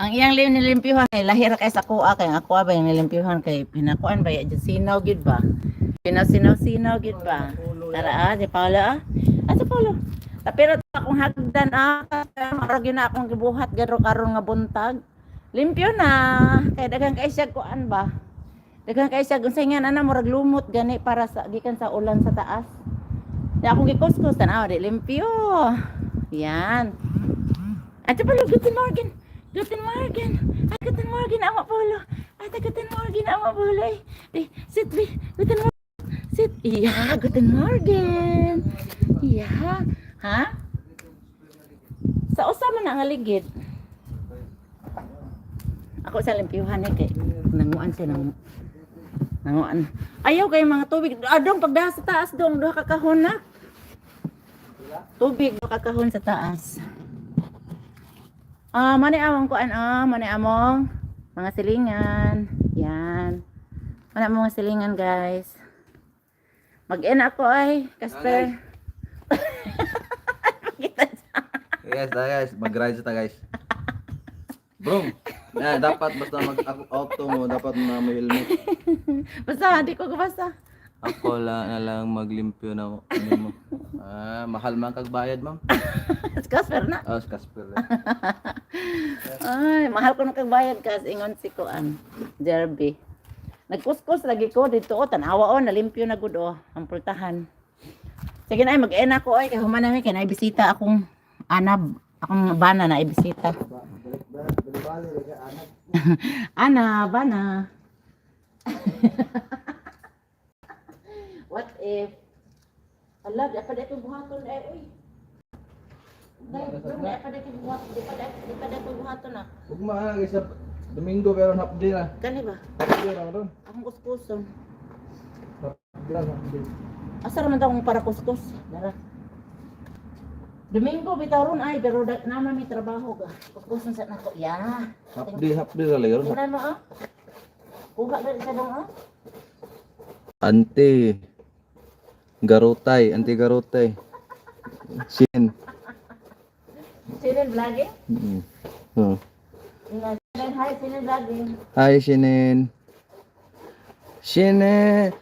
Ang iyang nilimpyuhan kay lahira kay sa kuha kay ako ba yung nilimpyuhan kay pinakuan ba ya sinaw gid ba? Sinaw gid ba? Tara di Paula ah. Si Paula. Pero akong hagdan marag yun na akong gibuhat garo karon nga buntag. Limpyo na kay daghang kay siya kuan ba? Daghang kay siya unsay nga ana murag lumot gani para sa gikan sa ulan sa taas. Di akong gikuskus tanaw di limpyo. Yan. At Paulo, guten Morgen. Guten Morgen. Guten Morgen, Ama Paulo. Guten Morgen, Ama Paulo. Sit, guten Morgen. Sit. Iya, guten Morgen. Iya. Ha? Sa usa man nga ligid. Ako sa limpyuhan kay nanguan siya nanguan. Ayaw kay mga tubig. Adong pagdaha sa taas dong duha ka kahon na. Tubig duha ka kahon sa taas. Mani among kuan mani among mga silingan. Yan. Mani among mga silingan, guys. Mag-in ako ay, Casper. Guys, mag-ride ta guys. Bro, dapat basta mag-auto mo, dapat na may helmet. Basta, di ko basta. Ako na lang maglimpyo na mo. Mahal man kag bayad, ma'am. Casper na. Casper. Ay, mahal ko na kag bayad kas ingon si kuan. Jerby. Nagkuskus lagi ko dito tanawa nalimpyo na gud ang pultahan. Sige na ay mag-en ako ay kay human na kay na bisita akong anab, akong bana na ibisita. Ana, bana. What if Allah, di pa dito buhaton ay uy. Di pa dito buhaton na. Ugma na guys, Domingo pero half day na. Kani ba? Half day lang ron. Akong kuskuson. Half day. Asa raman ta akong para kuskus? Dara. Domingo bitaw ron ay pero naman may trabaho ga. Kuskuson sa nako. Ya. Half day ra lang ron. Tingnan mo Kuha ba sa dong Ante Garutay, Ante Garutay. Sin. Sinin vlogging? Oh. Hi, sinin vlogging. Hi, Shinen.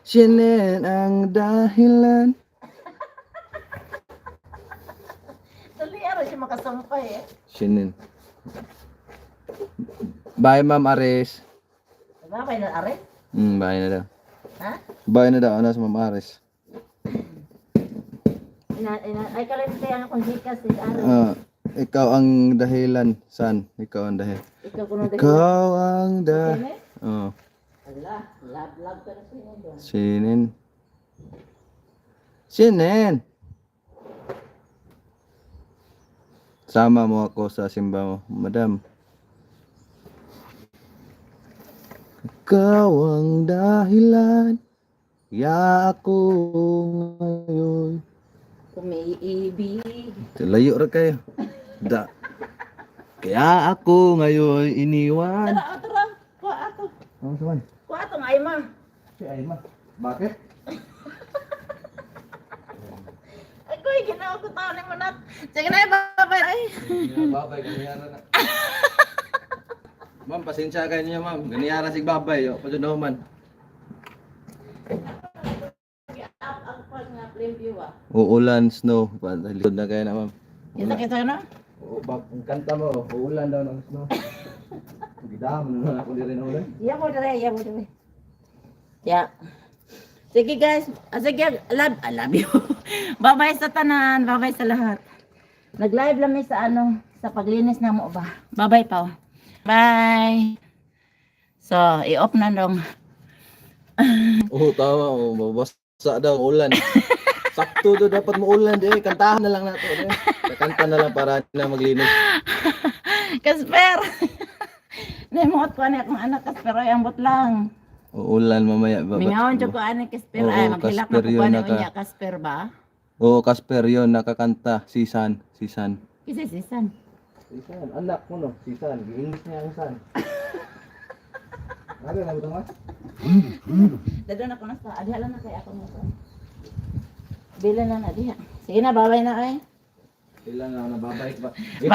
Shinen ang dahilan. Dali araw siya makasampay Shinen. Bye, Ma'am Ares. Mabay na are? Bye na daw. Ha? Bye na daw, ano sa Ma'am Ares. Ay kalente ang kung hikas si Are. Ikaw ang dahilan, San. Ikaw ang dahilan. Ikaw kuno dahil. Ikaw ang dahilan. Ala, love ka na siya doon. Shinen. Shinen. Sama mo ako sa simba mo, madam. Ikaw ang dahilan. Ya ako ngayon. Umiibig. Layo ra kayo. Kaya ako ngayon iniwan. Tara. Kuha ato. Ano saman? Kuha ato nga Ayma. Si Ayma. Bakit? Ay, kuy, ginawa ko tao ni Manat. Sige na, babay. Ay. Babay, ganiyara na. Ma'am, pasensya kayo niya, ma'am. Ganiyara sig babay. O, padunaw man. Ang pag nga flame view Uulan, snow. Likod na kayo na, ma'am. Kita na? Oo, ang kanta mo, uulan daw ng snow. Gidam na ako din ulan. Iya mo dire. Ya. Sige guys, sige, I love you. Bye-bye sa tanan, bye-bye sa lahat. Nag-live lang mi sa sa paglinis na mo ba. Bye-bye pa. Bye. So, i-off na dong. Oo, tama. Mabasa daw ang ulan. Sakto daw dapat maulan. Kantahan na lang nato. Kanta na lang para na maglinis. Casper! Naimot ko na akong anak, Casper. Ay, ambot lang. Uulan mamaya. Mingawan siya ko ani Casper. Ay, maghilak na ko pa niya Casper ba? Oo, Casper yun. Nakakanta. Sisan. Kisa sisan. Sisan. Anak mo no. Sisan. Giingis niya ang san. Ano na ba? Dadon ako na sa. Adiha lang na kay ako mo. Bila na diha. Sige na, babay na ay. Ilan na nababay ba? Bye.